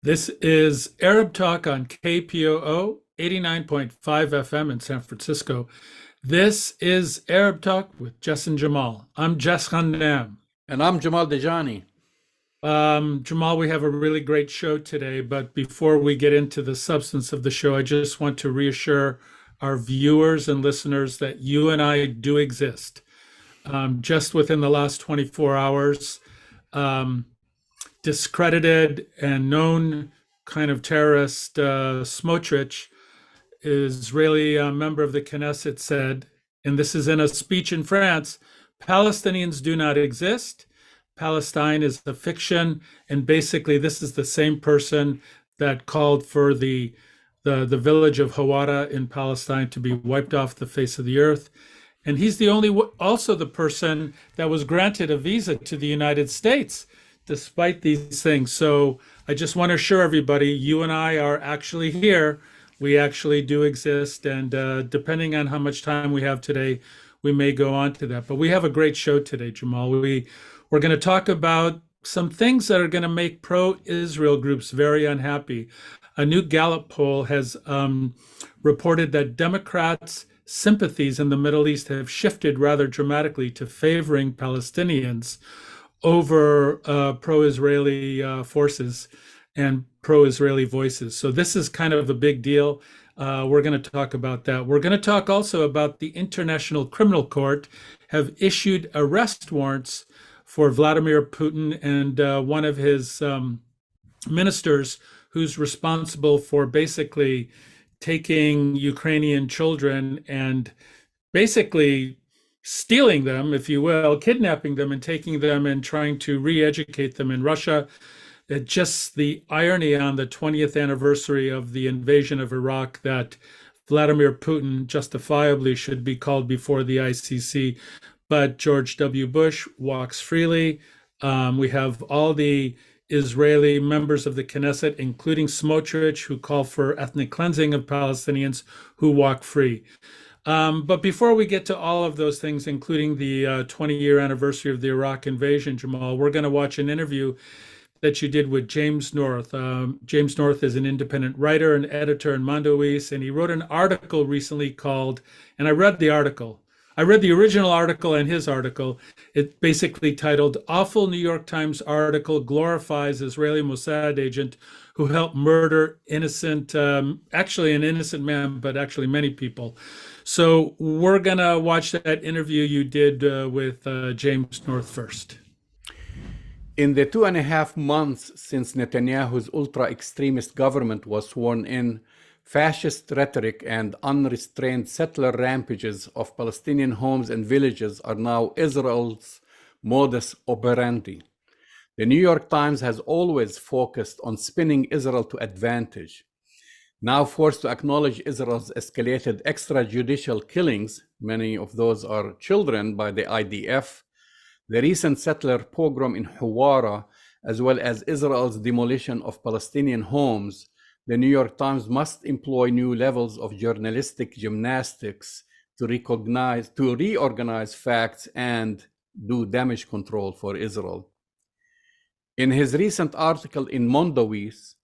This is Arab Talk on KPOO 89.5 FM in San Francisco. This is Arab Talk with Jess and Jamal. I'm Jess Khandam. And I'm Jamal Dejani. Jamal, we have a really great show today, but before we get into the substance of the show, I just want to reassure our viewers and listeners that you and I do exist. Just within the last 24 hours, discredited and known kind of terrorist Smotrich, Israeli member of the Knesset, said, and this is in a speech in France, Palestinians do not exist. Palestine is a fiction. And basically, this is the same person that called for the village of Hawara in Palestine to be wiped off the face of the earth. And he's also the person that was granted a visa to the United States despite these things. So I just want to assure everybody, you and I are actually here. We actually do exist. And depending on how much time we have today, we may go on to that. But we have a great show today, Jamal. We're going to talk about some things that are going to make pro-Israel groups very unhappy. A new Gallup poll has reported that Democrats' sympathies in the Middle East have shifted rather dramatically to favoring Palestinians over pro-Israeli forces and pro-Israeli voices. So this is kind of a big deal. We're going to talk about that. We're going to talk also about the International Criminal Court have issued arrest warrants for Vladimir Putin and one of his ministers who's responsible for basically taking Ukrainian children and basically stealing them, if you will, kidnapping them and taking them and trying to re-educate them in Russia. Just the irony on the 20th anniversary of the invasion of Iraq that Vladimir Putin justifiably should be called before the ICC, but George W. Bush walks freely. We have all the Israeli members of the Knesset, including Smotrich, who call for ethnic cleansing of Palestinians, who walk free. But before we get to all of those things, including the 20-year anniversary of the Iraq invasion, Jamal, we're going to watch an interview that you did with James North. James North is an independent writer and editor in Mondoweiss, and he wrote an article recently called, and I read the article. I read the original article and his article. It basically titled, Awful New York Times Article Glorifies Israeli Mossad Agent Who Helped Murder Innocent, actually an innocent man, but actually many people. So we're going to watch that interview you did with James North first. In the 2.5 months since Netanyahu's ultra-extremist government was sworn in, fascist rhetoric and unrestrained settler rampages of Palestinian homes and villages are now Israel's modus operandi. The New York Times has always focused on spinning Israel to advantage. Now forced to acknowledge Israel's escalated extrajudicial killings, many of those are children, by the IDF, the recent settler pogrom in Hawara, as well as Israel's demolition of Palestinian homes, the New York Times must employ new levels of journalistic gymnastics to reorganize facts and do damage control for Israel. In his recent article in Mondoweiss,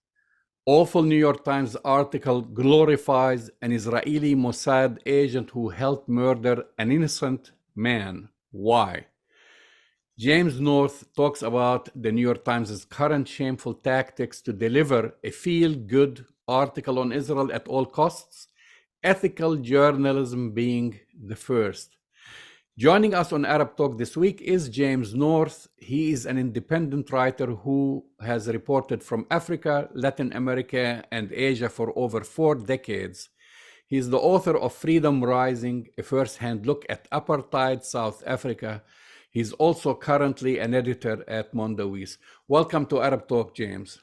awful New York Times article glorifies an Israeli Mossad agent who helped murder an innocent man. Why? James North talks about the New York Times' current shameful tactics to deliver a feel-good article on Israel at all costs, ethical journalism being the first. Joining us on Arab Talk this week is James North. He is an independent writer who has reported from Africa, Latin America, and Asia for over 4 decades. He is the author of Freedom Rising, a first-hand look at apartheid South Africa. He's also currently an editor at Mondoweiss. Welcome to Arab Talk, James.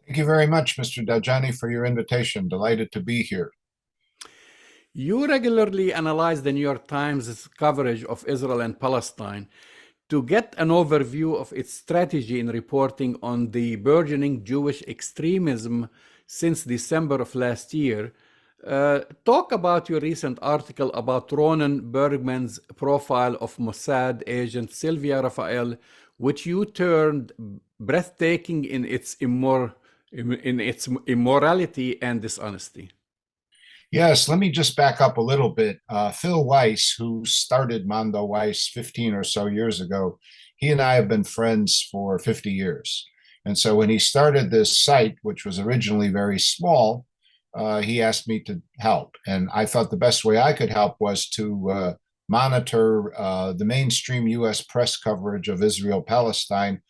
Thank you very much, Mr. Dajani, for your invitation. Delighted to be here. You regularly analyze the New York Times' coverage of Israel and Palestine. To get an overview of its strategy in reporting on the burgeoning Jewish extremism since December of last year, talk about your recent article about Ronen Bergman's profile of Mossad agent Sylvia Raphael, which you turned breathtaking in its in its immorality and dishonesty. Yes, let me just back up a little bit. Phil Weiss, who started Mondoweiss 15 or so years ago, he and I have been friends for 50 years. And so when he started this site, which was originally very small, he asked me to help. And I thought the best way I could help was to monitor the mainstream US press coverage of Israel-Palestine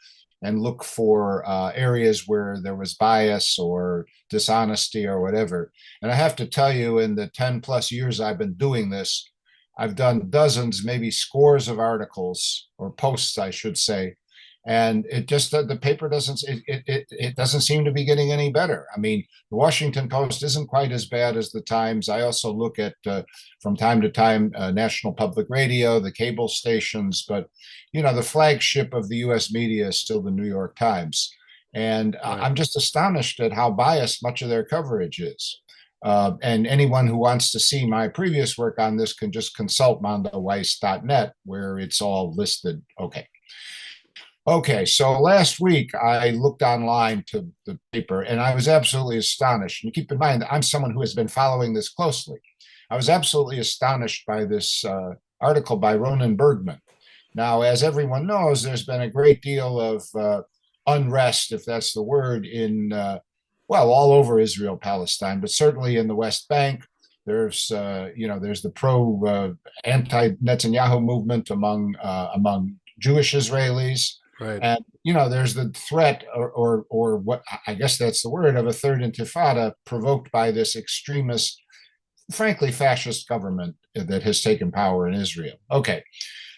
and look for areas where there was bias or dishonesty or whatever. And I have to tell you, in the 10 plus years I've been doing this, I've done dozens, maybe scores of articles or posts, I should say. And it just, the paper it doesn't seem to be getting any better. I mean, the Washington Post isn't quite as bad as the Times. I also look at, from time to time, National Public Radio, the cable stations, but, you know, the flagship of the US media is still the New York Times. And I'm just astonished at how biased much of their coverage is. And anyone who wants to see my previous work on this can just consult mondoweiss.net, where it's all listed. Okay, so last week I looked online to the paper and I was absolutely astonished. And keep in mind that I'm someone who has been following this closely. I was absolutely astonished by this article by Ronan Bergman. Now, as everyone knows, there's been a great deal of unrest, if that's the word, in, well, all over Israel, Palestine, but certainly in the West Bank. There's, there's the anti-Netanyahu movement among Jewish Israelis. Right. And, there's the threat or what I guess that's the word of a third intifada provoked by this extremist, frankly, fascist government that has taken power in Israel. Okay.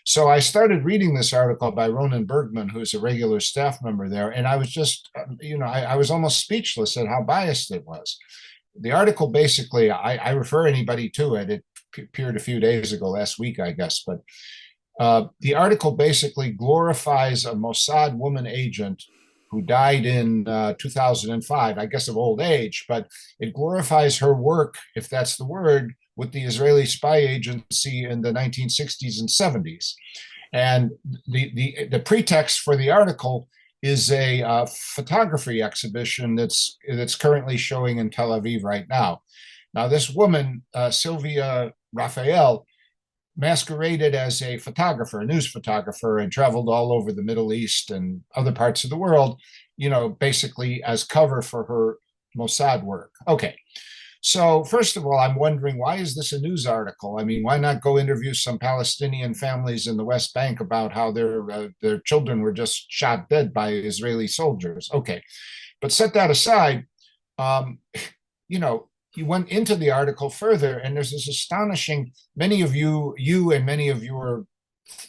So I started reading this article by Ronan Bergman, who's a regular staff member there. And I was just, I was almost speechless at how biased it was. The article basically, I refer anybody to it. It appeared a few days ago, last week, I guess, but the article basically glorifies a Mossad woman agent who died in 2005, I guess of old age, but it glorifies her work, if that's the word, with the Israeli spy agency in the 1960s and 70s. And the pretext for the article is a photography exhibition that's currently showing in Tel Aviv right now. Now, this woman, Sylvia Raphael, masqueraded as a photographer, a news photographer, and traveled all over the Middle East and other parts of the world, basically as cover for her Mossad work. Okay. So first of all, I'm wondering, why is this a news article? I mean, why not go interview some Palestinian families in the West Bank about how their children were just shot dead by Israeli soldiers? Okay. But set that aside, you went into the article further, and there's this astonishing, many of you and many of your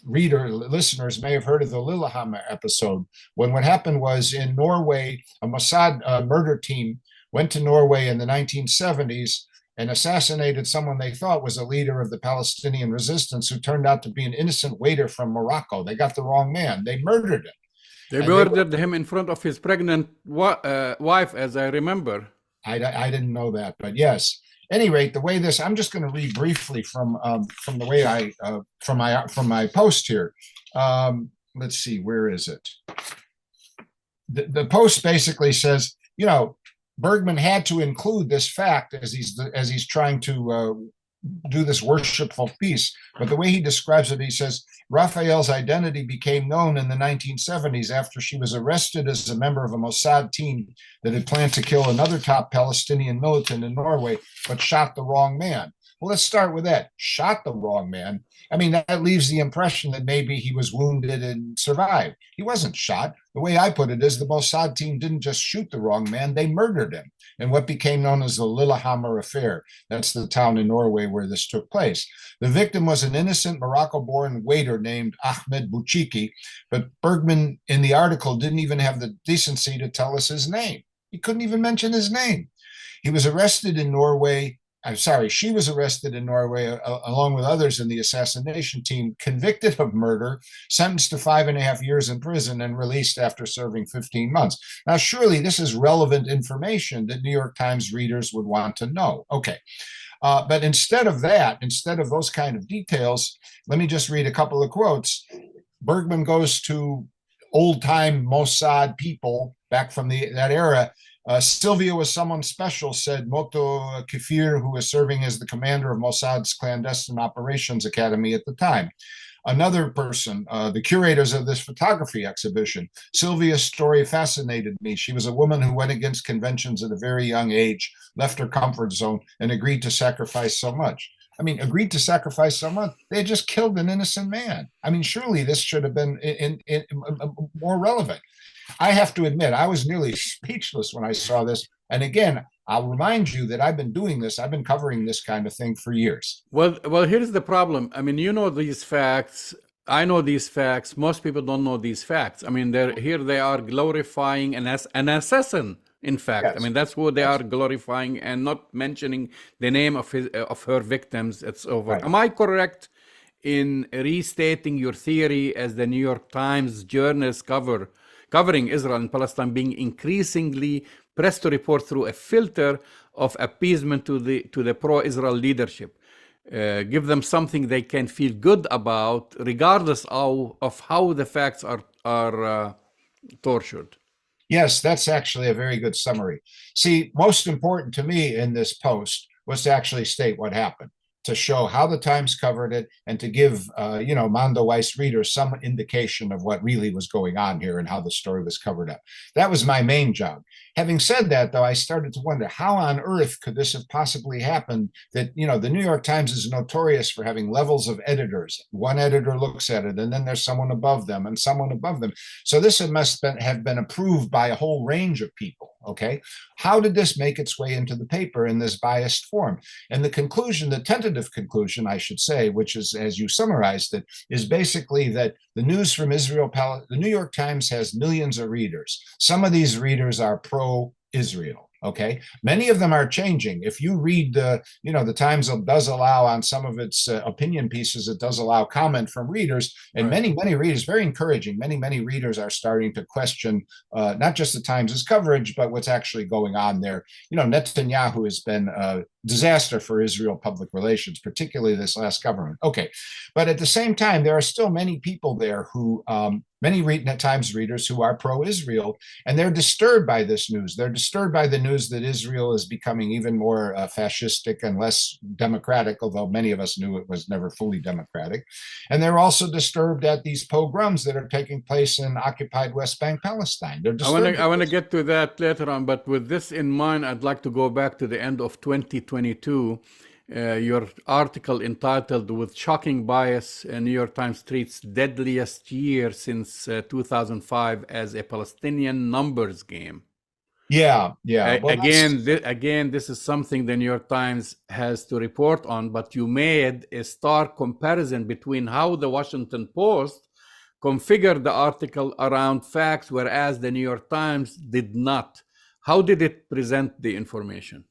listeners may have heard of the Lillehammer episode, when what happened was in Norway, a Mossad murder team went to Norway in the 1970s and assassinated someone they thought was a leader of the Palestinian resistance, who turned out to be an innocent waiter from Morocco. They got the wrong man. They murdered him. They murdered him in front of his pregnant wife, as I remember. I didn't know that, but yes. At any rate, the way this, I'm just going to read briefly from the way from my post here. Let's see, where is it? The post basically says, Bergman had to include this fact as he's trying to do this worshipful piece. But the way he describes it, he says, Raphael's identity became known in the 1970s after she was arrested as a member of a Mossad team that had planned to kill another top Palestinian militant in Norway, but shot the wrong man. Well, let's start with that. Shot the wrong man. I mean, that leaves the impression that maybe he was wounded and survived. He wasn't shot. The way I put it is the Mossad team didn't just shoot the wrong man, they murdered him in what became known as the Lillehammer affair. That's the town in Norway where this took place. The victim was an innocent Morocco-born waiter named Ahmed Bouchiki, but Bergman in the article didn't even have the decency to tell us his name. He couldn't even mention his name. He was arrested in Norway. She was arrested in Norway along with others in the assassination team, convicted of murder, sentenced to 5.5 years in prison, and released after serving 15 months. Now, surely this is relevant information that New York Times readers would want to know. Okay. But instead of that, instead of those kind of details, let me just read a couple of quotes. Bergman goes to old-time Mossad people back from that era, Sylvia was someone special, said Moto Kefir, who was serving as the commander of Mossad's clandestine operations academy at the time. Another person, the curators of this photography exhibition, Sylvia's story fascinated me. She was a woman who went against conventions at a very young age, left her comfort zone, and agreed to sacrifice so much. I mean, agreed to sacrifice someone. They had just killed an innocent man. I mean, surely this should have been more relevant. I have to admit, I was nearly speechless when I saw this. And again, I'll remind you that I've been doing this. I've been covering this kind of thing for years. Well, here's the problem. I mean, you know these facts. I know these facts. Most people don't know these facts. I mean, here they are glorifying an assassin. In fact, Yes. I mean, that's what they are glorifying and not mentioning the name of her victims. It's over. Right. Am I correct in restating your theory as the New York Times journalists covering Israel and Palestine being increasingly pressed to report through a filter of appeasement to the pro-Israel leadership? Give them something they can feel good about, regardless of how the facts are tortured. Yes, that's actually a very good summary. See, most important to me in this post was to actually state what happened, to show how the Times covered it, and to give, Mondoweiss readers some indication of what really was going on here and how the story was covered up. That was my main job. Having said that, though, I started to wonder, how on earth could this have possibly happened? That, the New York Times is notorious for having levels of editors. One editor looks at it, and then there's someone above them and someone above them. So this must have been approved by a whole range of people. Okay, how did this make its way into the paper in this biased form? And the conclusion, the tentative conclusion, I should say, which is, as you summarized it, is basically that the news from Israel, the New York Times has millions of readers. Some of these readers are pro-Israel. Okay, many of them are changing. If you read the Times does allow on some of its opinion pieces, it does allow comment from readers, and Right. many readers, very encouraging. Many readers are starting to question not just the Times' coverage, but what's actually going on there. Netanyahu has been a disaster for Israel public relations, particularly this last government. Okay, but at the same time, there are still many people there who many Times readers who are pro-Israel, and they're disturbed by this news. They're disturbed by the news that Israel is becoming even more fascistic and less democratic, although many of us knew it was never fully democratic. And they're also disturbed at these pogroms that are taking place in occupied West Bank, Palestine. They're disturbed. I want to get to that later on, but with this in mind, I'd like to go back to the end of 2022. Your article entitled "With Shocking Bias, New York Times Treats Deadliest Year Since 2005 as a Palestinian Numbers Game." Yeah. Well, again, this is something the New York Times has to report on, but you made a stark comparison between how the Washington Post configured the article around facts, whereas the New York Times did not. How did it present the information?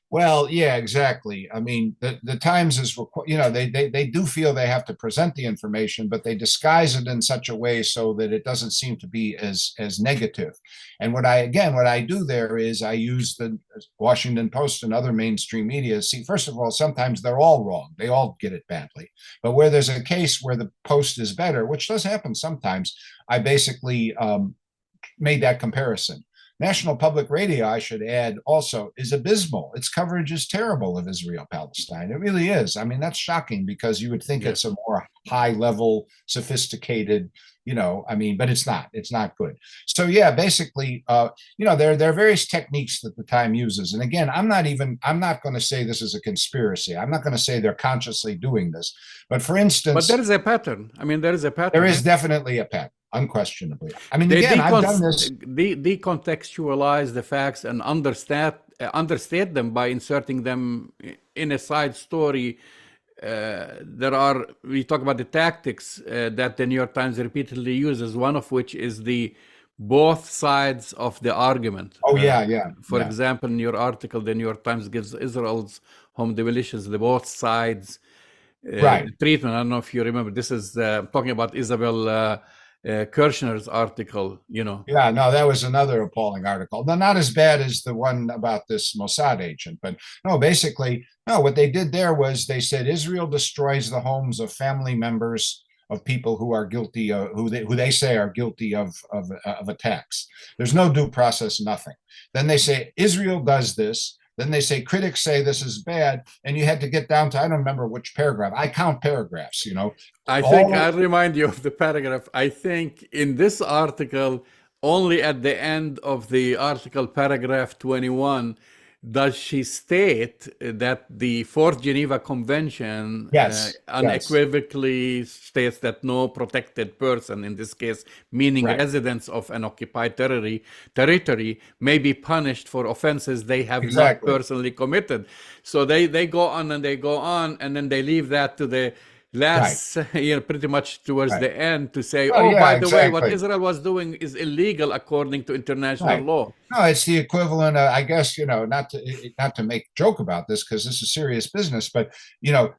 Well, yeah, exactly. I mean, the Times is, they do feel they have to present the information, but they disguise it in such a way so that it doesn't seem to be as negative. And what I do there is I use the Washington Post and other mainstream media. See, first of all, sometimes they're all wrong. They all get it badly. But where there's a case where the Post is better, which does happen sometimes, I basically made that comparison. National Public Radio, I should add, also is abysmal. Its coverage is terrible of Israel-Palestine. It really is. I mean, that's shocking because you would think it's a more high-level, sophisticated, but it's not. It's not good. So yeah, basically, there are various techniques that the Time uses. And again, I'm not going to say this is a conspiracy. I'm not going to say they're consciously doing this. But for instance, but there is a pattern. I mean, there is a pattern. There is definitely a pattern. Unquestionably. I mean, I've done this. Decontextualize the facts and understate them by inserting them in a side story. We talk about the tactics that the New York Times repeatedly uses, one of which is the both sides of the argument. Oh, yeah. For example, in your article, the New York Times gives Israel's home demolitions the both sides treatment. I don't know if you remember. This is talking about Isabel Kirshner's article, Yeah, no, that was another appalling article. No, not as bad as the one about this Mossad agent, but no, basically, what they did there was they said Israel destroys the homes of family members of people who are guilty, who they say are guilty of attacks. There's no due process, nothing. Then they say Israel does this. Then they say critics say this is bad, and you had to get down to, I don't remember which paragraph. I count paragraphs, you know. I think I'll remind you of the paragraph. I think in this article, only at the end of the article, paragraph 21, does she state that the Fourth Geneva Convention unequivocally states that no protected person, in this case, meaning residents of an occupied territory, may be punished for offenses they have not personally committed. So they go on and they go on, and then they leave that to the last, pretty much towards the end, to say, by the way, what Israel was doing is illegal according to international law. No, it's the equivalent of, I guess, you know, not to make a joke about this, because this is serious business, but, you know,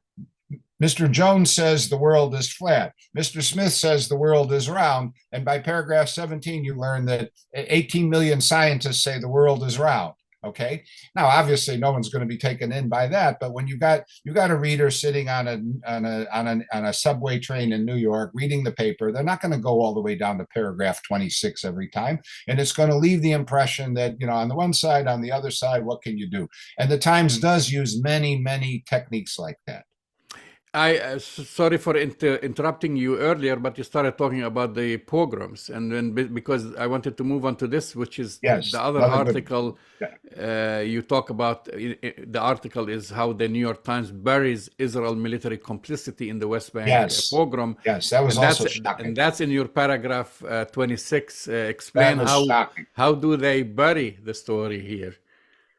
Mr. Jones says the world is flat. Mr. Smith says the world is round. And by paragraph 17, you learn that 18 million scientists say the world is round. Okay. Now, obviously, no one's going to be taken in by that. But when you got a reader sitting on a subway train in New York reading the paper, they're not going to go all the way down to paragraph 26 every time, and it's going to leave the impression that, you know, on the one side, on the other side, what can you do? And the Times does use many techniques like that. Sorry for interrupting you earlier, but you started talking about the pogroms, and then because I wanted to move on to this, which is the other article. You talk about, the article is how the New York Times buries Israel military complicity in the West Bank pogrom. Yes, that was also shocking. And that's in your paragraph 26. Explain how do they bury the story here?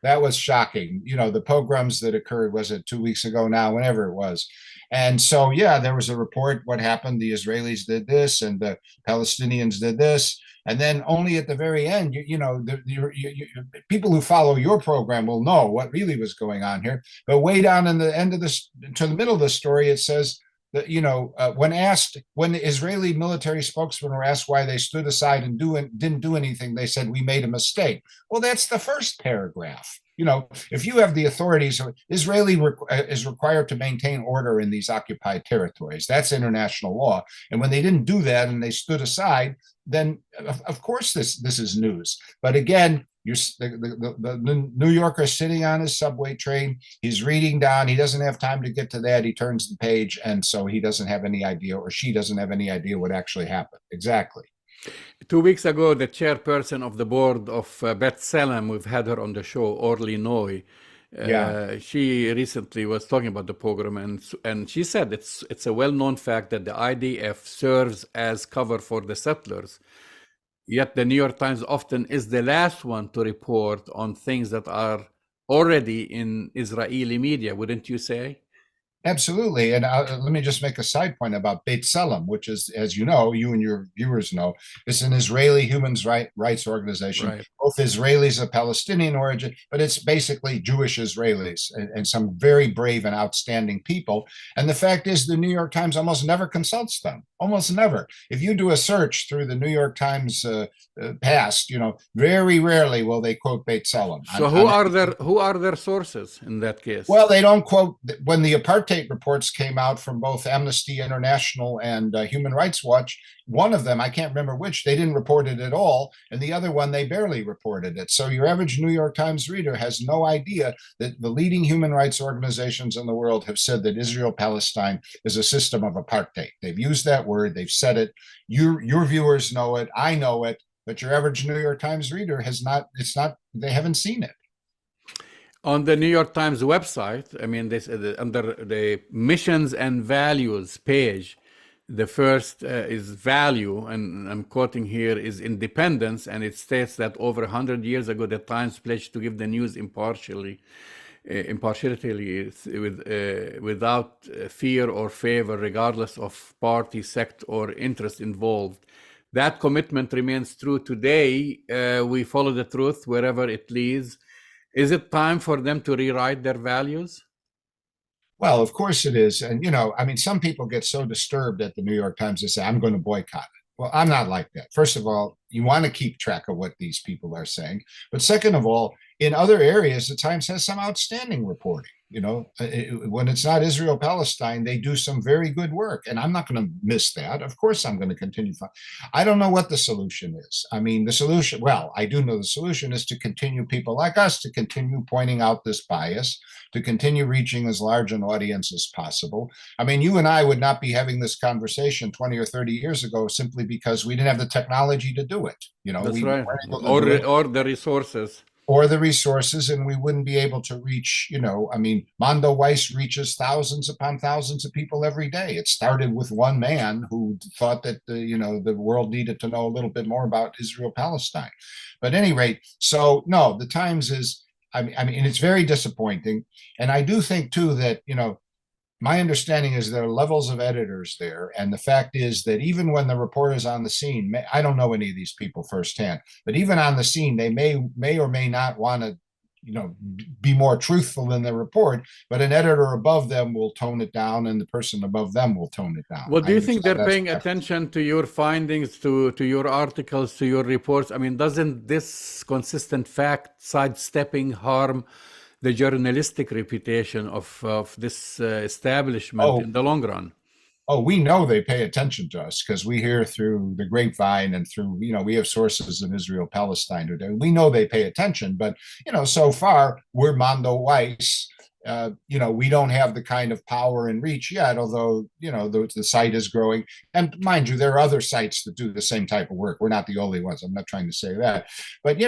That was shocking. You know, the pogroms that occurred, was it 2 weeks ago now, whenever it was. And so, there was a report what happened. The Israelis did this and the Palestinians did this. And then only at the very end, people who follow your program will know what really was going on here. But way down in the end of this, to the middle of the story, it says that, you know, when the Israeli military spokesmen were asked why they stood aside and didn't do anything, they said, we made a mistake. Well, that's the first paragraph. You know, if you have the authorities, Israeli is required to maintain order in these occupied territories. That's international law. And when they didn't do that and they stood aside, then of course this is news. But again, the New Yorker sitting on his subway train, he's reading down, he doesn't have time to get to that, he turns the page, and so he doesn't have any idea, or she doesn't have any idea what actually happened. Exactly. 2 weeks ago, the chairperson of the board of B'Tselem, we've had her on the show, Orly Noy, she recently was talking about the pogrom, and she said it's a well-known fact that the IDF serves as cover for the settlers. Yet the New York Times often is the last one to report on things that are already in Israeli media, wouldn't you say? Absolutely. And let me just make a side point about B'Tselem, which is, as you know, you and your viewers know, it's an Israeli human rights organization, both Israelis of Palestinian origin, but it's basically Jewish Israelis and some very brave and outstanding people. And the fact is, the New York Times almost never consults them, almost never. If you do a search through the New York Times past, you know, very rarely will they quote B'Tselem. So who are their sources in that case? Well, they don't quote. When the apartheid reports came out from both Amnesty International and Human Rights Watch, one of them, I can't remember which, they didn't report it at all, and the other one, they barely reported it. So your average New York Times reader has no idea that the leading human rights organizations in the world have said that Israel-Palestine is a system of apartheid. They've used that word, they've said it. Your viewers know it, I know it, but your average New York Times reader has not, they haven't seen it. On the New York Times website, I mean, this under the missions and values page, the first is value, and I'm quoting here, is independence, and it states that over 100 years ago, the Times pledged to give the news impartially, without fear or favor, regardless of party, sect, or interest involved. That commitment remains true today. We follow the truth wherever it leads. Is it time for them to rewrite their values? Well, of course it is. And, you know, I mean, some people get so disturbed at the New York Times, they say, I'm going to boycott it. Well, I'm not like that. First of all, you want to keep track of what these people are saying. But second of all, in other areas, the Times has some outstanding reporting. When it's not Israel Palestine, they do some very good work, and I'm not going to miss that. Of course, I'm going to continue. I don't know what the solution is. I mean, the solution, well, I do know the solution is to continue, people like us to continue pointing out this bias, to continue reaching as large an audience as possible. I mean, you and I would not be having this conversation 20 or 30 years ago simply because we didn't have the technology to do it. That's we right. weren't able to do it. Or the resources. Or the resources, and we wouldn't be able to reach, I mean, Mondoweiss reaches thousands upon thousands of people every day. It started with one man who thought that, the world needed to know a little bit more about Israel Palestine. But at any rate, so no, the Times is, I mean, and it's very disappointing. And I do think too that, my understanding is there are levels of editors there. And the fact is that even when the reporter's on the scene, I don't know any of these people firsthand, but even on the scene, they may or may not want to, be more truthful in their report, but an editor above them will tone it down and the person above them will tone it down. Well, do you think they're paying attention to your findings, to your articles, to your reports? I mean, doesn't this consistent fact sidestepping harm the journalistic reputation of this establishment in the long run? Oh, we know they pay attention to us because we hear through the grapevine and through, we have sources in Israel, Palestine today. We know they pay attention, but, so far we're Mondoweiss. We don't have the kind of power and reach yet, although, the site is growing. And mind you, there are other sites that do the same type of work. We're not the only ones. I'm not trying to say that. But,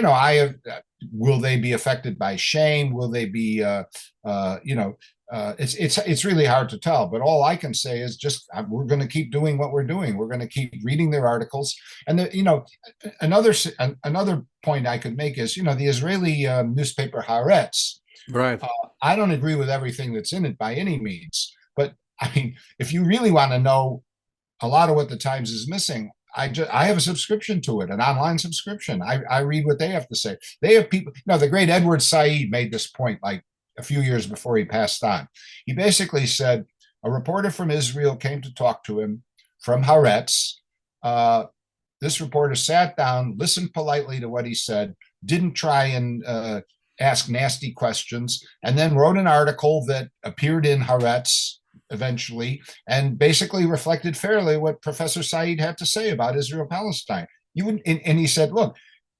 will they be affected by shame? Will they be, it's really hard to tell. But all I can say is just we're going to keep doing what we're doing. We're going to keep reading their articles. And, another point I could make is, the Israeli newspaper Haaretz. Right. I don't agree with everything that's in it by any means, but I mean, if you really want to know a lot of what the Times is missing, I have a subscription to it, an online subscription. I read what they have to say. They have people. The great Edward Said made this point like a few years before he passed on. He basically said a reporter from Israel came to talk to him from Haaretz. This reporter sat down, listened politely to what he said, didn't try and ask nasty questions, and then wrote an article that appeared in Haaretz eventually and basically reflected fairly what Professor Said had to say about Israel Palestine. And he said, look,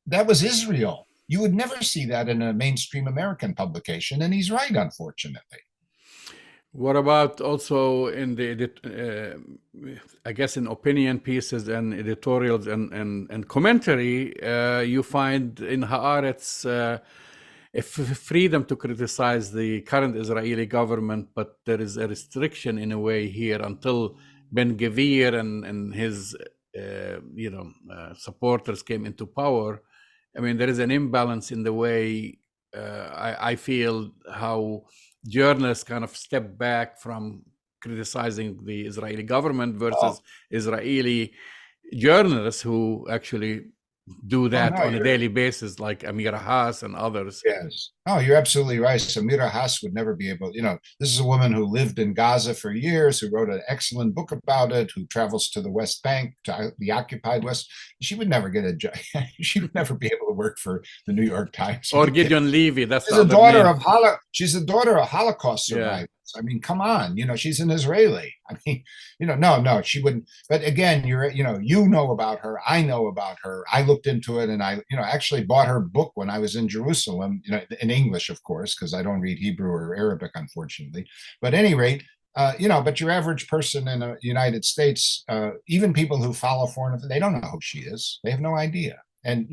that was Israel. You would never see that in a mainstream American publication, and he's right, unfortunately. What about also in the I guess in opinion pieces and editorials and commentary, you find in Haaretz freedom to criticize the current Israeli government, but there is a restriction in a way here until Ben-Gvir and his supporters came into power. I mean, there is an imbalance in the way I feel how journalists kind of step back from criticizing the Israeli government versus Israeli journalists who actually do that on a daily basis, like Amira Haas and others. Yes. Oh, you're absolutely right. Amira Haas would never be able, this is a woman who lived in Gaza for years, who wrote an excellent book about it, who travels to the West Bank, to the occupied West. She would never get a job. She would never be able to work for the New York Times. Or Gideon Levy. That's she's the daughter of Holocaust survivors. I mean, come on, she's an Israeli. I mean, no, she wouldn't. But again, you know about her. I know about her. I looked into it, and I, actually bought her book when I was in Jerusalem, in English, of course, because I don't read Hebrew or Arabic, unfortunately. But at any rate, but your average person in the United States, even people who follow foreign, they don't know who she is. They have no idea. And,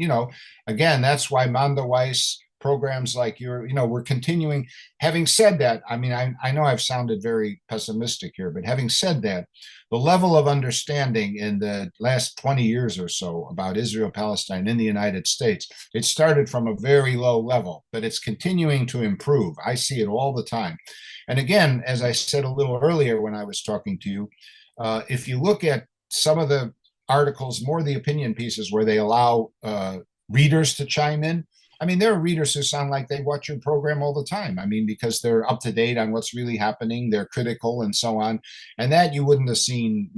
again, that's why Mondoweiss programs like we're continuing. Having said that, I mean, I know I've sounded very pessimistic here, but having said that, the level of understanding in the last 20 years or so about Israel, Palestine in the United States, it started from a very low level, but it's continuing to improve. I see it all the time. And again, as I said a little earlier when I was talking to you, if you look at some of the articles, more the opinion pieces where they allow readers to chime in, I mean, there are readers who sound like they watch your program all the time. I mean, because they're up to date on what's really happening, they're critical and so on. And that you wouldn't have seen,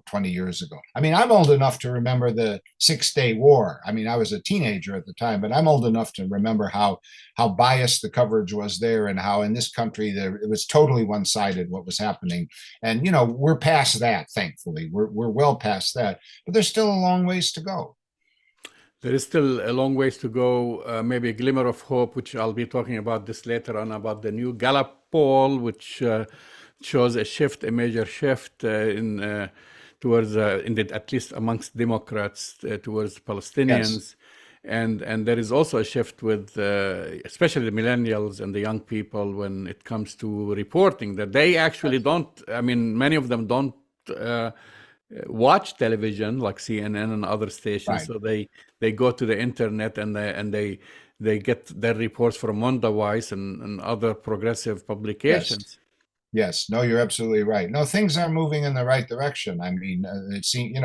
20 years ago. I mean, I'm old enough to remember the 6-Day War. I mean, I was a teenager at the time, but I'm old enough to remember how biased the coverage was there, and how in this country it was totally one-sided what was happening. And we're past that, thankfully. We're well past that, but there's still a long ways to go. There is still a long ways to go, maybe a glimmer of hope, which I'll be talking about this later on, about the new Gallup poll, which shows a major shift towards, at least amongst Democrats, towards Palestinians. Yes. And there is also a shift with, especially the millennials and the young people, when it comes to reporting, that they actually don't, I mean, many of them don't watch television like CNN and other stations. Right. So they go to the internet and they get their reports from Mondoweiss and other progressive publications. Yes, no, you're absolutely right. No, things are moving in the right direction. I mean, it seems,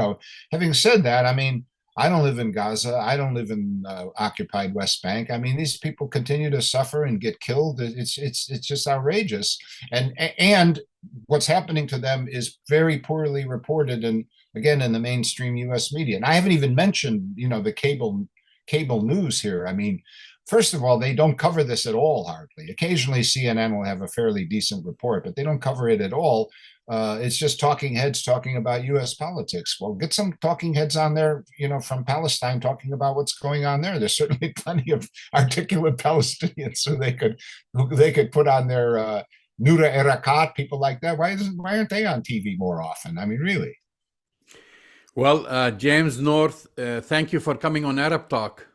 having said that, I mean, I don't live in Gaza. I don't live in occupied West Bank. I mean, these people continue to suffer and get killed. It's just outrageous. And what's happening to them is very poorly reported, and again, in the mainstream U.S. media. And I haven't even mentioned, the cable news here. I mean, first of all, they don't cover this at all, hardly. Occasionally, CNN will have a fairly decent report, but they don't cover it at all. It's just talking heads talking about U.S. politics. Well, get some talking heads on there, from Palestine, talking about what's going on there. There's certainly plenty of articulate Palestinians who they could put on their Nura Erakat, people like that. Why aren't they on TV more often? I mean, really. Well, James North, thank you for coming on Arab Talk.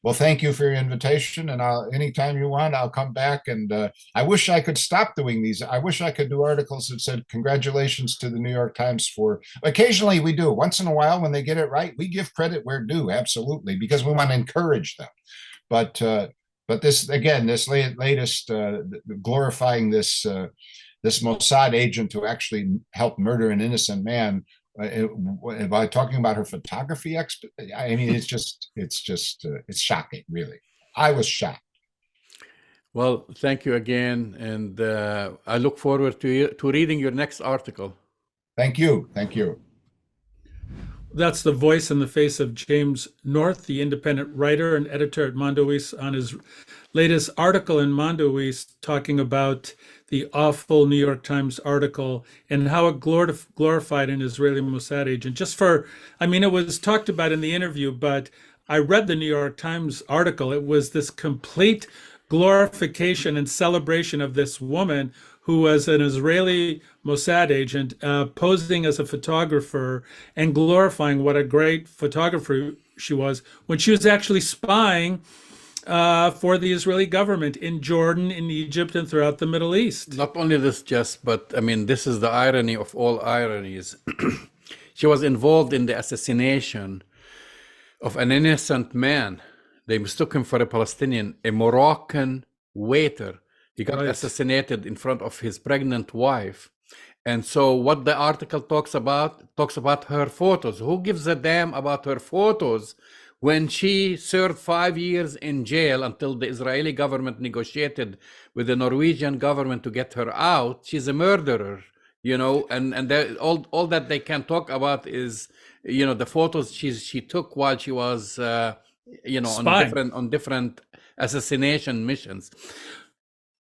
Well, thank you for your invitation, and anytime you want, I'll come back. And I wish I could stop doing these. I wish I could do articles that said, congratulations to the New York Times for, occasionally we do. Once in a while, when they get it right, we give credit where due, absolutely, because we want to encourage them. But this, again, this latest glorifying this Mossad agent who actually helped murder an innocent man, by talking about her photography I mean, it's shocking, really. I was shocked. Well, thank you again, and I look forward to reading your next article. Thank you. That's the voice and the face of James North, the independent writer and editor at Mondoweiss, on his latest article in Mondoweiss, talking about the awful New York Times article and how it glorified an Israeli Mossad agent. It was talked about in the interview, but I read the New York Times article. It was this complete glorification and celebration of this woman who was an Israeli Mossad agent, posing as a photographer and glorifying what a great photographer she was, when she was actually spying for the Israeli government in Jordan, in Egypt, and throughout the Middle East. Not only this, but I mean, this is the irony of all ironies. She was involved in the assassination of an innocent man. They mistook him for a Palestinian, a Moroccan waiter. He got assassinated in front of his pregnant wife. And so what the article talks about her photos. Who gives a damn about her photos when she served 5 years in jail until the Israeli government negotiated with the Norwegian government to get her out? She's a murderer, and all that they can talk about is, the photos she took while she was, on different assassination missions.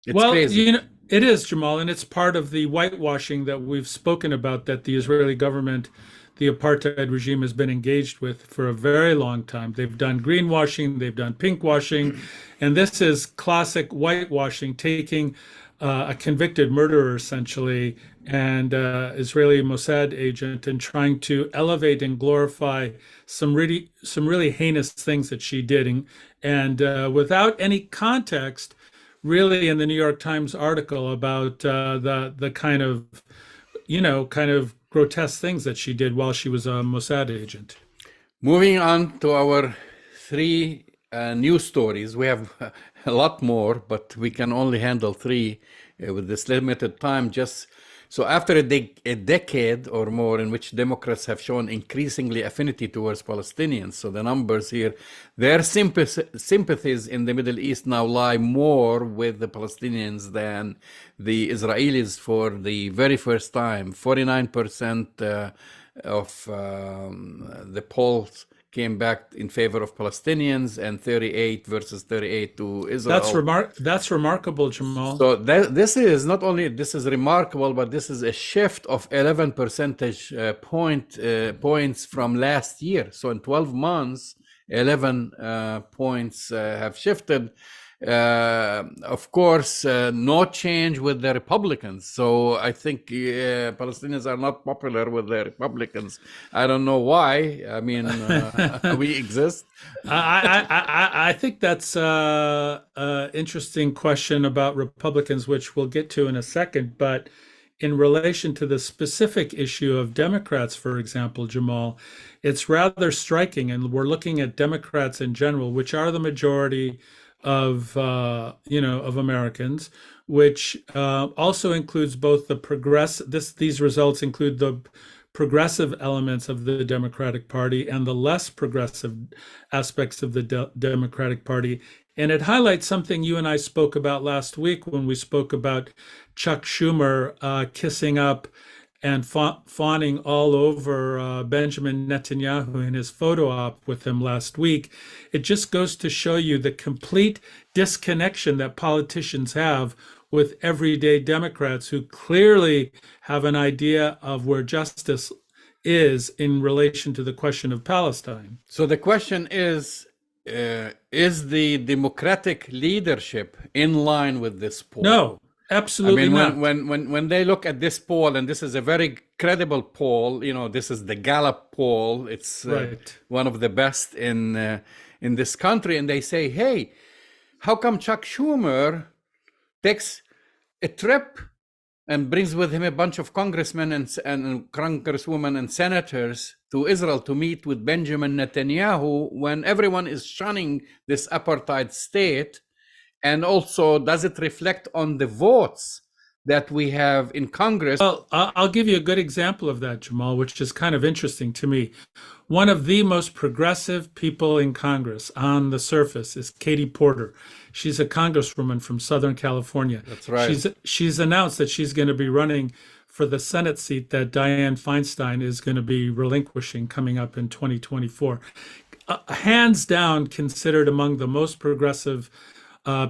It's crazy. It is, Jamal, and it's part of the whitewashing that we've spoken about, that the Israeli government, the apartheid regime, has been engaged with for a very long time. They've done greenwashing, they've done pinkwashing, and this is classic whitewashing, taking a convicted murderer, essentially, and Israeli Mossad agent, and trying to elevate and glorify some really heinous things that she did, and without any context, really, in the New York Times article about the kind of grotesque things that she did while she was a Mossad agent. Moving on to our 3 news stories. We have a lot more, but we can only handle 3 with this limited time. Just So after a decade or more in which Democrats have shown increasingly affinity towards Palestinians, so the numbers here, their sympathies in the Middle East now lie more with the Palestinians than the Israelis for the very first time. 49% of the polls came back in favor of Palestinians, and 38 versus 38 to Israel. That's remarkable, Jamal. So this is not only this is remarkable, but this is a shift of 11 percentage points from last year. So in 12 months, 11 points have shifted. Of course, no change with the Republicans. So I think Palestinians are not popular with the Republicans. I don't know why. I mean, we exist. I think that's an interesting question about Republicans, which we'll get to in a second. But in relation to the specific issue of Democrats, for example, Jamal, it's rather striking. And we're looking at Democrats in general, which are the majority of of Americans, which also includes both the these results include the progressive elements of the Democratic Party and the less progressive aspects of the Democratic Party. And it highlights something you and I spoke about last week when we spoke about Chuck Schumer kissing up and fawning all over Benjamin Netanyahu in his photo op with him last week. It just goes to show you the complete disconnection that politicians have with everyday Democrats who clearly have an idea of where justice is in relation to the question of Palestine. So the question is the Democratic leadership in line with this poll? No. Absolutely not. When they look at this poll, and this is a very credible poll, this is the Gallup poll. It's one of the best in this country, and they say, "Hey, how come Chuck Schumer takes a trip and brings with him a bunch of congressmen and congresswomen and senators to Israel to meet with Benjamin Netanyahu when everyone is shunning this apartheid state? And also, does it reflect on the votes that we have in Congress?" Well, I'll give you a good example of that, Jamal, which is kind of interesting to me. One of the most progressive people in Congress on the surface is Katie Porter. She's a congresswoman from Southern California. That's right. She's announced that she's going to be running for the Senate seat that Dianne Feinstein is going to be relinquishing coming up in 2024. Hands down considered among the most progressive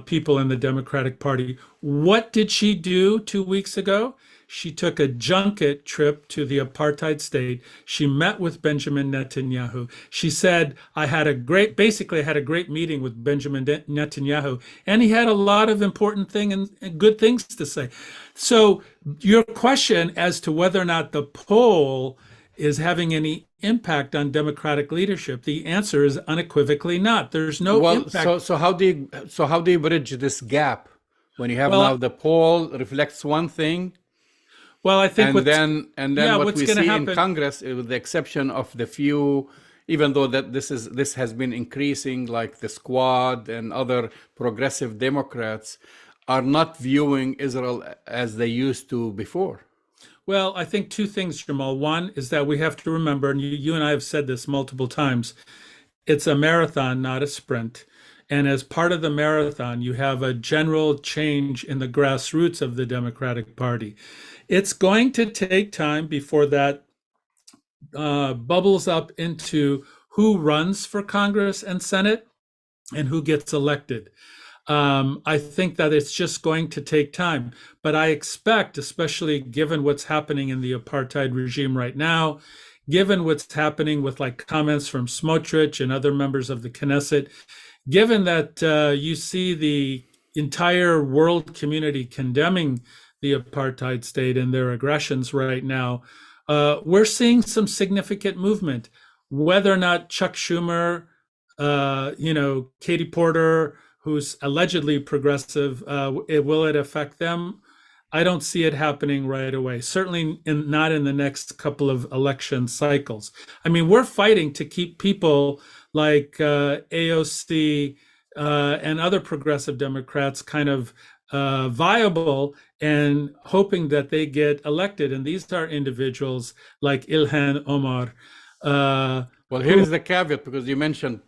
people in the Democratic Party. What did she do 2 weeks ago? She took a junket trip to the apartheid state. She met with Benjamin Netanyahu. She said, I had a great meeting with Benjamin Netanyahu, and he had a lot of important things and good things to say. So your question as to whether or not the poll is having any impact on Democratic leadership, the answer is unequivocally not. There's no impact. So how do you bridge this gap when you have now the poll reflects one thing? Well, I think what we see in Congress, with the exception of the few, even though that this has been increasing, like the Squad and other progressive Democrats are not viewing Israel as they used to before. Well, I think two things, Jamal. One is that we have to remember, and you and I have said this multiple times, it's a marathon, not a sprint. And as part of the marathon, you have a general change in the grassroots of the Democratic Party. It's going to take time before that bubbles up into who runs for Congress and Senate and who gets elected. I think that it's just going to take time. But I expect, especially given what's happening in the apartheid regime right now, given what's happening with like comments from Smotrich and other members of the Knesset, given that you see the entire world community condemning the apartheid state and their aggressions right now, we're seeing some significant movement. Whether or not Chuck Schumer, Katie Porter, who's allegedly progressive, will it affect them? I don't see it happening right away. Certainly not in the next couple of election cycles. I mean, we're fighting to keep people like AOC and other progressive Democrats kind of viable and hoping that they get elected. And these are individuals like Ilhan Omar. Well, here's the caveat, because you mentioned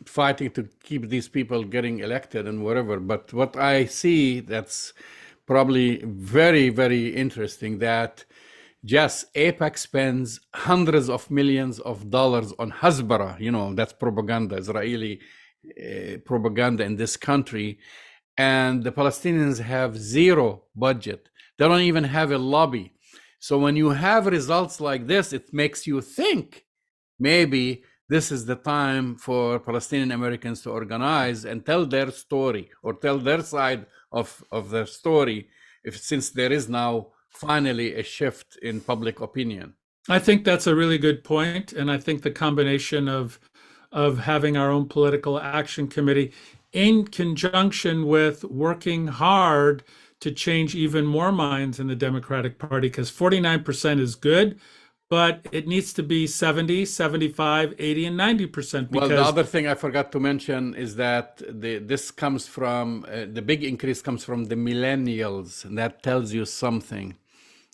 fighting to keep these people getting elected and whatever. But what I see that's probably very, very interesting, that just AIPAC spends hundreds of millions of dollars on Hasbara, that's propaganda, Israeli propaganda in this country. And the Palestinians have zero budget. They don't even have a lobby. So when you have results like this, it makes you think maybe this is the time for Palestinian Americans to organize and tell their story, or tell their side of their story, since there is now finally a shift in public opinion. I think that's a really good point, and I think the combination of having our own political action committee in conjunction with working hard to change even more minds in the Democratic Party, because 49% is good, but it needs to be 70, 75, 80, and 90%. Well, the other thing I forgot to mention is that this comes from, the big increase comes from the millennials, and that tells you something.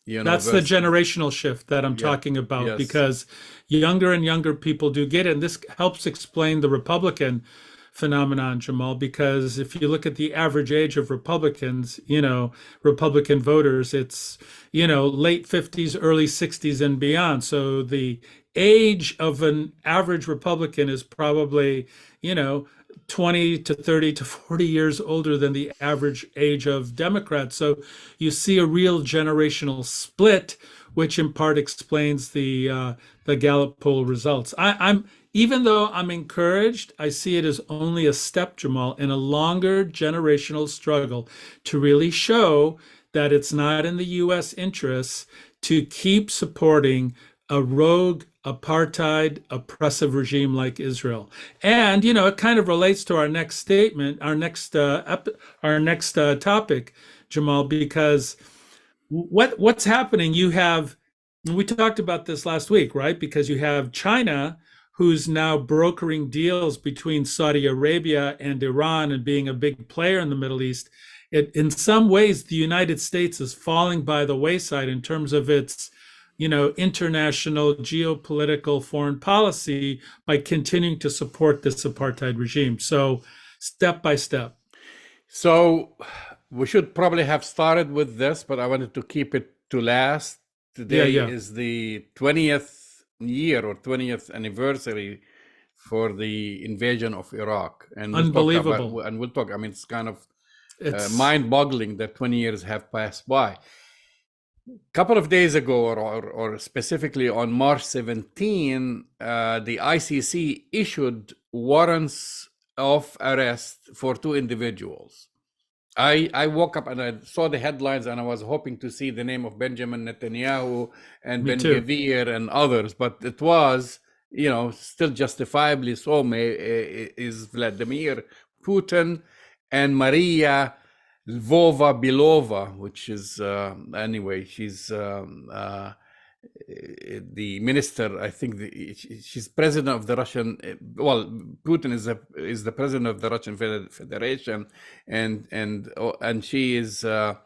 That's the generational shift that I'm talking about, yes. Because younger and younger people do get it. And this helps explain the Republican phenomenon, Jamal, because if you look at the average age of Republicans, Republican voters, it's, late 50s, early 60s and beyond. So the age of an average Republican is probably, 20 to 30 to 40 years older than the average age of Democrats. So you see a real generational split, which in part explains the Gallup poll results. Even though I'm encouraged, I see it as only a step, Jamal, in a longer generational struggle to really show that it's not in the U.S. interests to keep supporting a rogue, apartheid, oppressive regime like Israel. And, it kind of relates to our next statement, our next topic, Jamal, because what's happening, we talked about this last week, right? Because you have China, who's now brokering deals between Saudi Arabia and Iran and being a big player in the Middle East. In some ways, the United States is falling by the wayside in terms of its international geopolitical foreign policy by continuing to support this apartheid regime. So step by step. So we should probably have started with this, but I wanted to keep it to last. Today is the 20th year or 20th anniversary for the invasion of Iraq. And unbelievable. We'll talk, it's kind of mind-boggling that 20 years have passed by. Couple of days ago, or specifically on March 17, the ICC issued warrants of arrest for two individuals. I woke up and I saw the headlines and I was hoping to see the name of Benjamin Netanyahu and Ben Gvir and others, but it was, still justifiably so, is Vladimir Putin and Maria Lvova-Belova, which is, anyway, she's the minister, I think she's president of the Russian, Putin is the president of the Russian Federation, and she is, I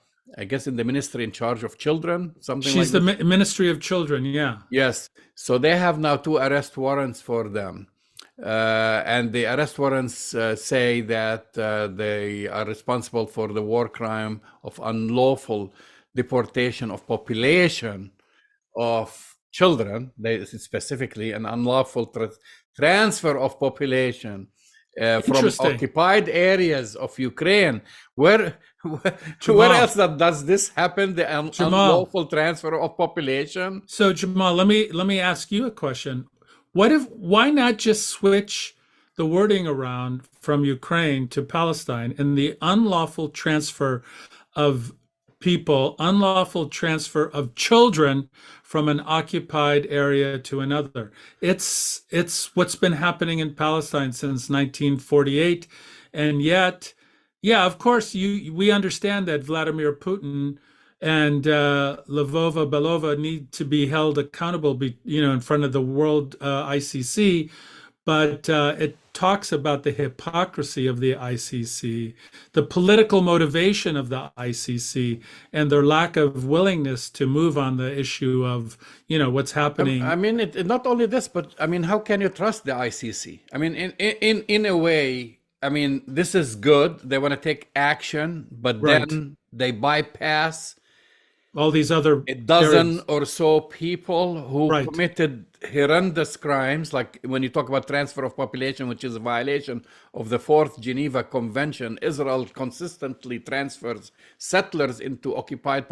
guess, in the ministry in charge of children, something like that. She's the Ministry of Children, yeah. Yes, so they have now two arrest warrants for them. And the arrest warrants say that they are responsible for the war crime of unlawful deportation of population of children, specifically an unlawful transfer of population from occupied areas of Ukraine. Where else does this happen? The unlawful transfer of population. So Jamal, let me ask you a question. Why not just switch the wording around from Ukraine to Palestine and the unlawful transfer of people, unlawful transfer of children from an occupied area to another? It's what's been happening in Palestine since 1948. And yet, of course, we understand that Vladimir Putin and Lvova-Belova need to be held accountable, in front of the world ICC. But talks about the hypocrisy of the ICC, the political motivation of the ICC, and their lack of willingness to move on the issue of, what's happening. I mean, not only this, but I mean, how can you trust the ICC? I mean, in a way, I mean, this is good. They want to take action, but Right. then they bypass all these other a dozen areas. or so people who Right. committed horrendous crimes, like when you talk about transfer of population, which is a violation of the Fourth Geneva Convention. Israel consistently transfers settlers into occupied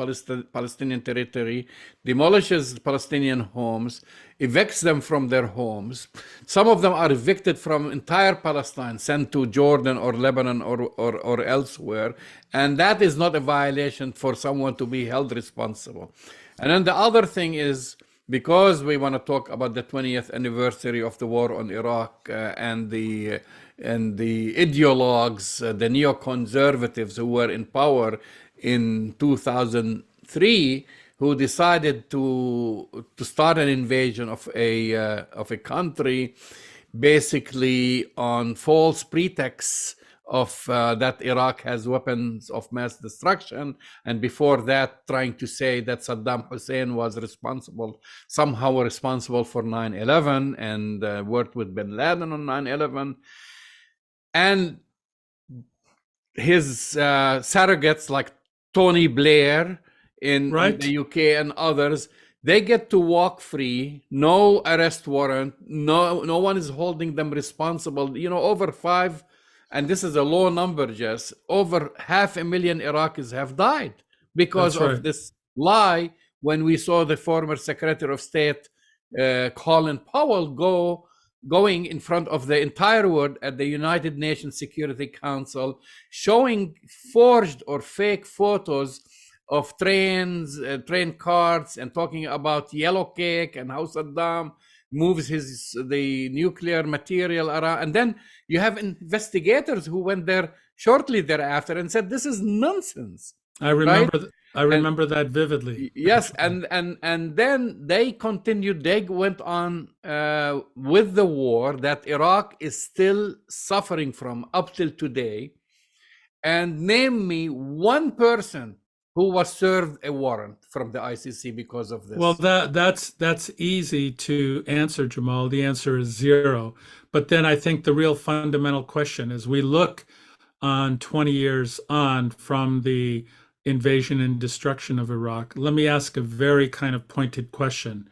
Palestinian territory, demolishes Palestinian homes, evicts them from their homes. Some of them are evicted from entire Palestine, sent to Jordan or Lebanon or elsewhere. And that is not a violation for someone to be held responsible. And then the other thing is, because we want to talk about the 20th anniversary of the war on Iraq and the ideologues, the neoconservatives who were in power in 2003, who decided to start an invasion of a country, basically on false pretexts of that Iraq has weapons of mass destruction, and before that trying to say that Saddam Hussein was somehow responsible for 9/11 and worked with bin Laden on 9/11. And his surrogates like Tony Blair in the UK and others, they get to walk free, no arrest warrant, no one is holding them responsible. Over five, and this is a low number, Jess, over 500,000 Iraqis have died because of this lie. When we saw the former Secretary of State, Colin Powell, going in front of the entire world at the United Nations Security Council, showing forged or fake photos of trains, train carts, and talking about yellow cake and how Saddam moves the nuclear material around. And then you have investigators who went there shortly thereafter and said, this is nonsense. I remember that vividly. Yes, and then they continued. They went on with the war that Iraq is still suffering from up till today. And name me one person who was served a warrant from the ICC because of this. Well, that's easy to answer, Jamal. The answer is zero. But then I think the real fundamental question is, we look on 20 years on from the invasion and destruction of Iraq. Let me ask a very kind of pointed question.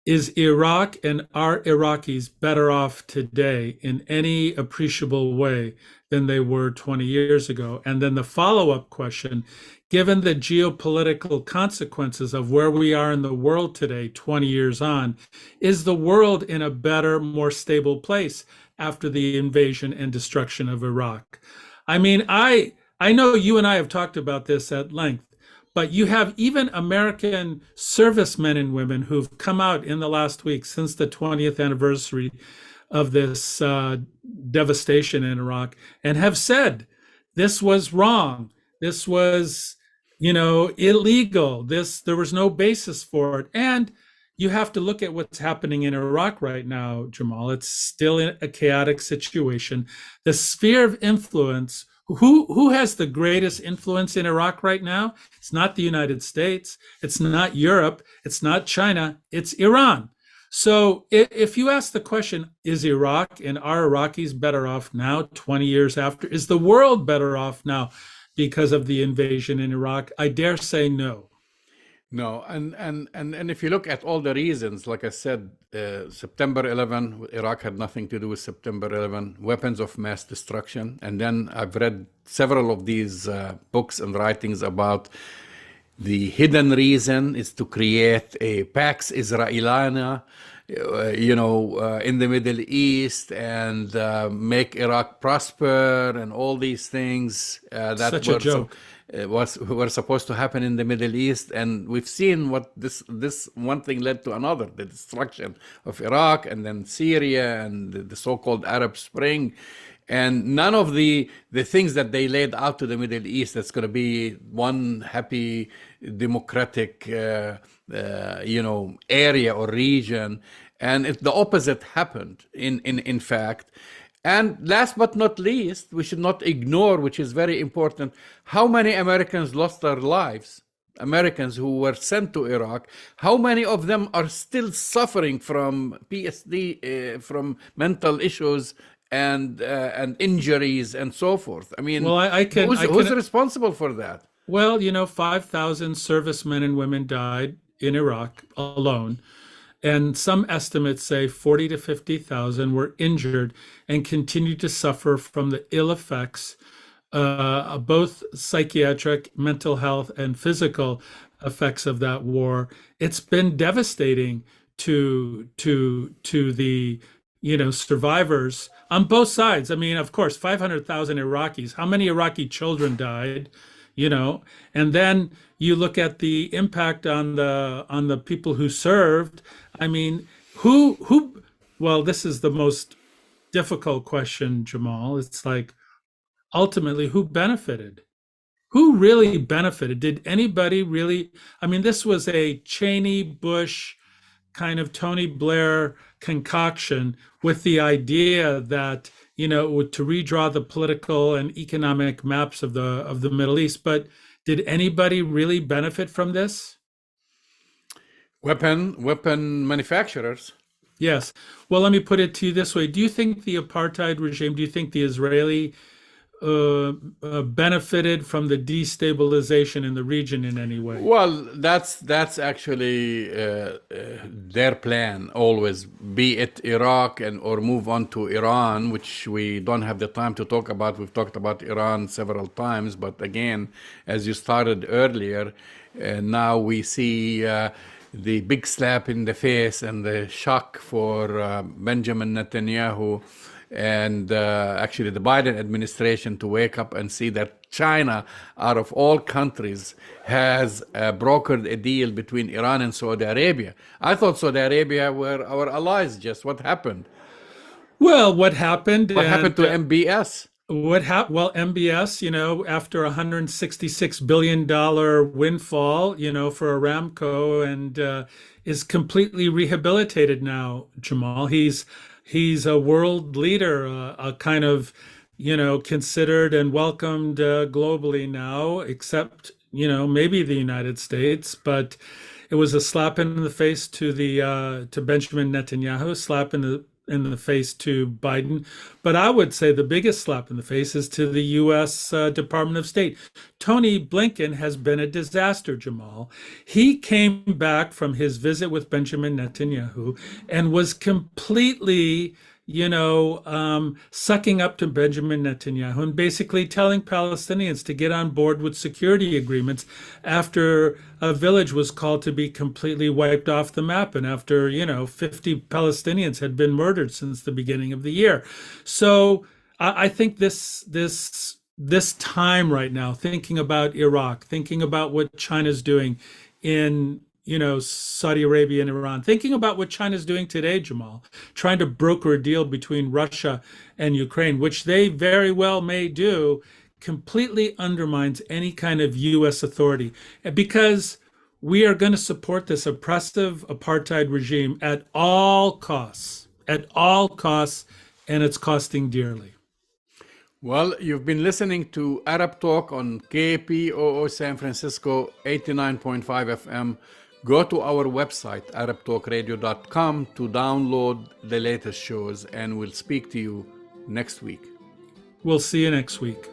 Is Iraq and are Iraqis better off today in any appreciable way than they were 20 years ago? And then the follow-up question, given the geopolitical consequences of where we are in the world today, 20 years on, is the world in a better, more stable place after the invasion and destruction of Iraq? I mean, I know you and I have talked about this at length, but you have even American servicemen and women who've come out in the last week since the 20th anniversary of this devastation in Iraq and have said this was wrong. This was, illegal. There was no basis for it. And you have to look at what's happening in Iraq right now, Jamal. It's still in a chaotic situation. The sphere of influence. Who has the greatest influence in Iraq right now? It's not the United States. It's not Europe. It's not China. It's Iran. So if you ask the question, is Iraq and are Iraqis better off now, 20 years after? Is the world better off now because of the invasion in Iraq? I dare say no. No, and if you look at all the reasons, like I said, September 11, Iraq had nothing to do with September 11, weapons of mass destruction. And then I've read several of these books and writings about the hidden reason is to create a Pax Israelina, in the Middle East and make Iraq prosper and all these things. That Such a joke. Were supposed to happen in the Middle East, and we've seen what this one thing led to another: the destruction of Iraq, and then Syria, and the so-called Arab Spring, and none of the things that they laid out to the Middle East that's going to be one happy democratic area or region. And the opposite happened in fact. And last but not least, we should not ignore, which is very important, how many Americans lost their lives. Americans who were sent to Iraq, how many of them are still suffering from PSD, from mental issues and injuries and so forth? I mean, Well, who's responsible for that? Well, 5,000 servicemen and women died in Iraq alone. And some estimates say 40 to 50,000 were injured and continue to suffer from the ill effects, both psychiatric, mental health, and physical effects of that war. It's been devastating to the survivors on both sides. I mean, of course, 500,000 Iraqis. How many Iraqi children died? And then you look at the impact on the people who served. I mean, well, this is the most difficult question, Jamal. It's like, ultimately, who benefited? Who really benefited? Did anybody really? I mean, this was a Cheney, Bush, kind of Tony Blair concoction with the idea that, to redraw the political and economic maps of the Middle East. But did anybody really benefit from this? Weapon manufacturers. Yes. Well, let me put it to you this way. Do you think the apartheid regime, do you think the Israeli benefited from the destabilization in the region in any way? Well, that's actually their plan always, be it Iraq or move on to Iran, which we don't have the time to talk about. We've talked about Iran several times, but again, as you started earlier, now we see the big slap in the face and the shock for Benjamin Netanyahu and actually the Biden administration to wake up and see that China, out of all countries, has brokered a deal between Iran and Saudi Arabia. I thought Saudi Arabia were our allies. Just what happened? Well, what happened? What happened to MBS? Well, MBS, after $166 billion windfall, for Aramco, and is completely rehabilitated now, Jamal. He's a world leader, a kind of, considered and welcomed globally now, except, maybe the United States. But it was a slap in the face to Benjamin Netanyahu, slap in the face to Biden. But I would say the biggest slap in the face is to the U.S. Department of State. Tony Blinken has been a disaster, Jamal. He came back from his visit with Benjamin Netanyahu and was completely, sucking up to Benjamin Netanyahu and basically telling Palestinians to get on board with security agreements after a village was called to be completely wiped off the map and after, 50 Palestinians had been murdered since the beginning of the year. So I think this time right now, thinking about Iraq, thinking about what China's doing in Saudi Arabia and Iran, thinking about what China's doing today, Jamal, trying to broker a deal between Russia and Ukraine, which they very well may do, completely undermines any kind of U.S. authority, because we are going to support this oppressive apartheid regime at all costs, and it's costing dearly. Well, you've been listening to Arab Talk on KPOO San Francisco 89.5 FM. Go to our website, arabtalkradio.com, to download the latest shows, and we'll speak to you next week. We'll see you next week.